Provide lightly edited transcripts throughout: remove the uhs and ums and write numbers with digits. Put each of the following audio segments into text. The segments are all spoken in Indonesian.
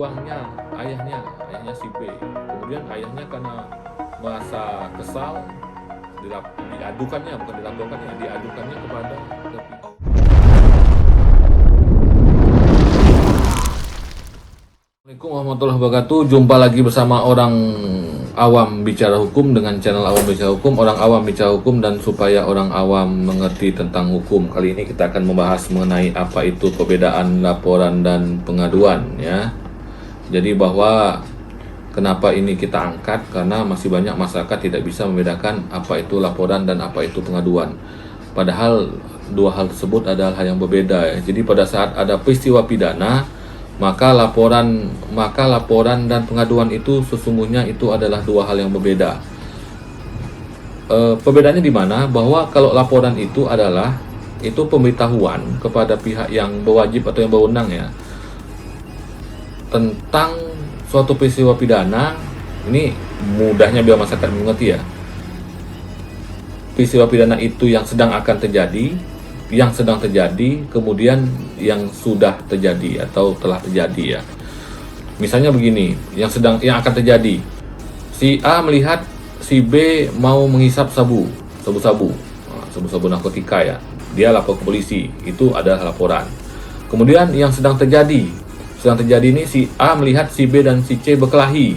Uangnya ayahnya si B. Kemudian ayahnya karena merasa kesal, diadukannya, bukan dilaporkannya, diadukannya kepada Assalamualaikum warahmatullahi wabarakatuh. Jumpa lagi bersama orang awam bicara hukum dengan channel awam bicara hukum, orang awam bicara hukum dan supaya orang awam mengerti tentang hukum. Kali ini kita akan membahas mengenai apa itu perbedaan laporan dan pengaduan, ya. Jadi bahwa kenapa ini kita angkat, karena masih banyak masyarakat tidak bisa membedakan apa itu laporan dan apa itu pengaduan. Padahal dua hal tersebut adalah hal yang berbeda, ya. Jadi pada saat ada peristiwa pidana, maka laporan dan pengaduan itu sesungguhnya itu adalah dua hal yang berbeda. Perbedaannya di mana? Bahwa kalau laporan itu adalah pemberitahuan kepada pihak yang berwajib atau yang berwenang, ya, tentang suatu peristiwa pidana. Ini mudahnya biar masyarakat mengerti, ya. Peristiwa pidana itu yang sedang akan terjadi, yang sedang terjadi, kemudian yang sudah terjadi atau telah terjadi, ya. Misalnya begini, yang akan terjadi. Si A melihat si B mau menghisap sabu-sabu narkotika, ya. Dia lapor ke polisi, itu adalah laporan. Kemudian yang sedang terjadi ini si A melihat si B dan si C berkelahi,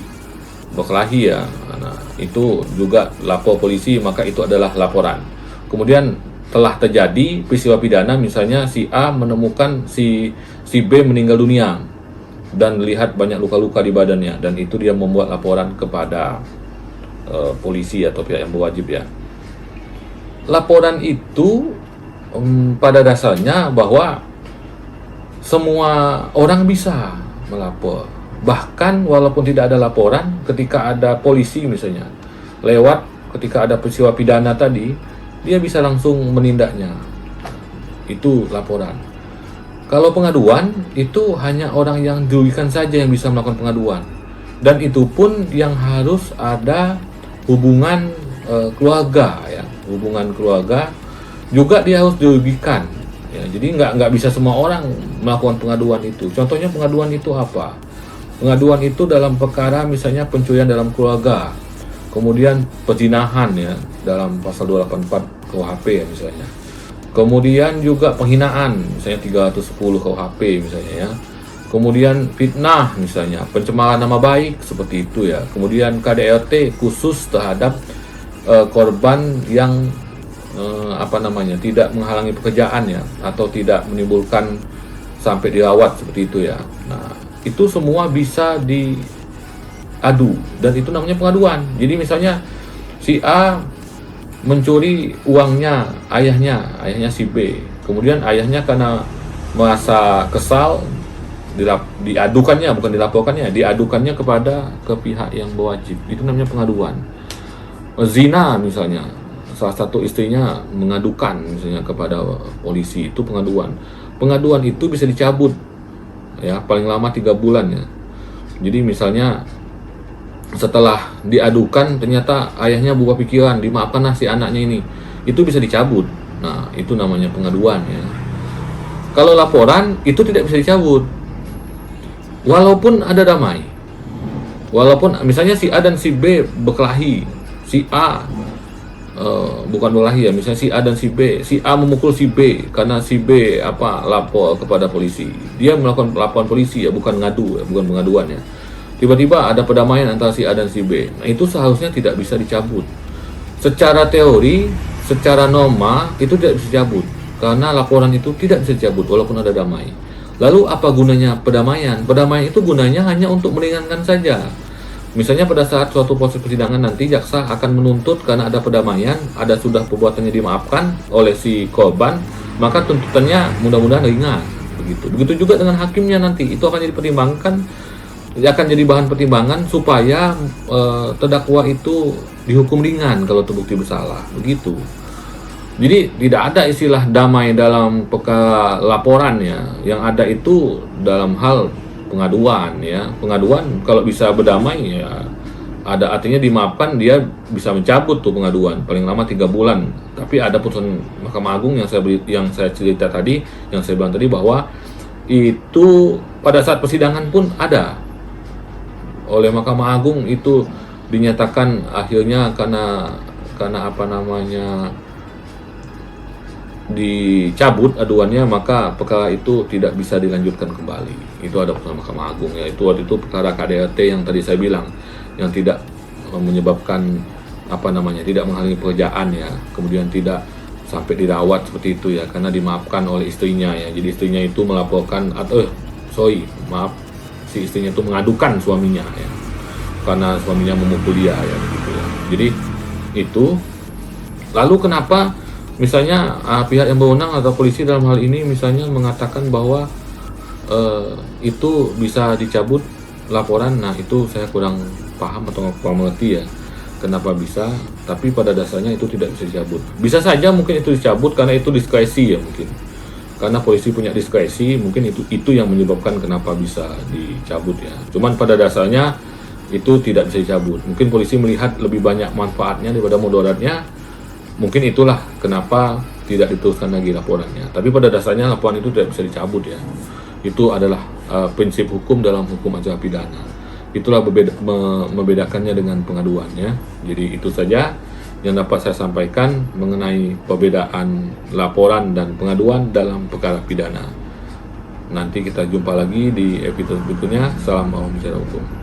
ya. Nah, itu juga lapor polisi, maka itu adalah laporan. Kemudian telah terjadi peristiwa pidana, misalnya si A menemukan si B meninggal dunia dan lihat banyak luka-luka di badannya, dan itu dia membuat laporan kepada polisi atau pihak yang berwajib, ya. Laporan itu pada dasarnya bahwa semua orang bisa melapor. Bahkan walaupun tidak ada laporan, ketika ada polisi misalnya lewat ketika ada peristiwa pidana tadi, dia bisa langsung menindaknya. Itu laporan. Kalau pengaduan, itu hanya orang yang dirugikan saja yang bisa melakukan pengaduan. Dan itu pun yang harus ada hubungan keluarga, ya. Hubungan keluarga juga dia harus dirugikan. Ya, jadi nggak bisa semua orang melakukan pengaduan itu. Contohnya pengaduan itu apa? Pengaduan itu dalam perkara misalnya pencurian dalam keluarga, kemudian perzinahan, ya, dalam pasal 284 KUHP, ya, misalnya. Kemudian juga penghinaan, misalnya 310 KUHP misalnya, ya. Kemudian fitnah misalnya, pencemaran nama baik seperti itu, ya. Kemudian KDRT khusus terhadap korban yang tidak menghalangi pekerjaan, ya, atau tidak menimbulkan sampai dirawat seperti itu, ya. Nah, itu semua bisa diadu dan itu namanya pengaduan. Jadi misalnya si A mencuri uangnya ayahnya si B. Kemudian ayahnya karena merasa kesal, diadukannya, bukan dilaporkannya, diadukannya ke pihak yang berwajib. Itu namanya pengaduan. Zina misalnya, salah satu istrinya mengadukan misalnya kepada polisi, itu pengaduan. Pengaduan itu bisa dicabut, ya, paling lama 3 bulan, ya. Jadi misalnya setelah diadukan ternyata ayahnya berubah pikiran, dimaafkanlah si anaknya ini, itu bisa dicabut. Nah, itu namanya pengaduan, ya. Kalau laporan itu tidak bisa dicabut walaupun ada damai. Walaupun misalnya si A dan si B berkelahi, si A bukan berkelahi, ya, misalnya si A dan si B, si A memukul si B karena si B lapor kepada polisi. Dia melakukan laporan polisi, ya, bukan ngadu, ya, bukan pengaduan, ya. Tiba-tiba ada perdamaian antara si A dan si B. Nah, itu seharusnya tidak bisa dicabut. Secara teori, secara norma itu tidak bisa dicabut karena laporan itu tidak bisa dicabut walaupun ada damai. Lalu apa gunanya perdamaian? Perdamaian itu gunanya hanya untuk meringankan saja. Misalnya pada saat suatu proses persidangan nanti jaksa akan menuntut karena ada perdamaian, ada sudah perbuatannya dimaafkan oleh si korban, maka tuntutannya mudah-mudahan ringan. Begitu juga dengan hakimnya nanti, itu akan jadi bahan pertimbangan supaya terdakwa itu dihukum ringan kalau terbukti bersalah. Begitu. Jadi tidak ada istilah damai dalam perkara laporan, ya. Yang ada itu dalam hal pengaduan, ya. Pengaduan kalau bisa berdamai, ya, ada artinya dimaafkan, dia bisa mencabut tuh pengaduan paling lama 3 bulan. Tapi ada putusan Mahkamah Agung yang saya cerita tadi, yang saya bilang tadi, bahwa itu pada saat persidangan pun ada oleh Mahkamah Agung itu dinyatakan akhirnya karena apa namanya dicabut aduannya, maka perkara itu tidak bisa dilanjutkan kembali. Itu ada putusan Mahkamah Agung, yaitu waktu itu perkara KDRT yang tadi saya bilang, yang tidak menyebabkan apa namanya, tidak menghalangi pekerjaan ya, kemudian tidak sampai dirawat seperti itu ya, karena dimaafkan oleh istrinya ya. Jadi istrinya itu melaporkan atau si istrinya itu mengadukan suaminya ya, karena suaminya memukul dia ya, begitu ya. Jadi itu, lalu kenapa misalnya pihak yang berwenang atau polisi dalam hal ini misalnya mengatakan bahwa itu bisa dicabut laporan? Nah, itu saya kurang paham atau kurang mengerti ya, kenapa bisa, tapi pada dasarnya itu tidak bisa dicabut. Bisa saja mungkin itu dicabut karena itu diskresi ya, mungkin karena polisi punya diskresi, mungkin itu yang menyebabkan kenapa bisa dicabut ya. Cuman pada dasarnya itu tidak bisa dicabut. Mungkin polisi melihat lebih banyak manfaatnya daripada mudaratnya. Mungkin itulah kenapa tidak diteruskan lagi laporannya. Tapi pada dasarnya laporan itu tidak bisa dicabut ya. Itu adalah prinsip hukum dalam hukum acara pidana. Itulah membedakannya dengan pengaduannya. Jadi itu saja yang dapat saya sampaikan mengenai perbedaan laporan dan pengaduan dalam perkara pidana. Nanti kita jumpa lagi di episode berikutnya. Salam awam bicara hukum.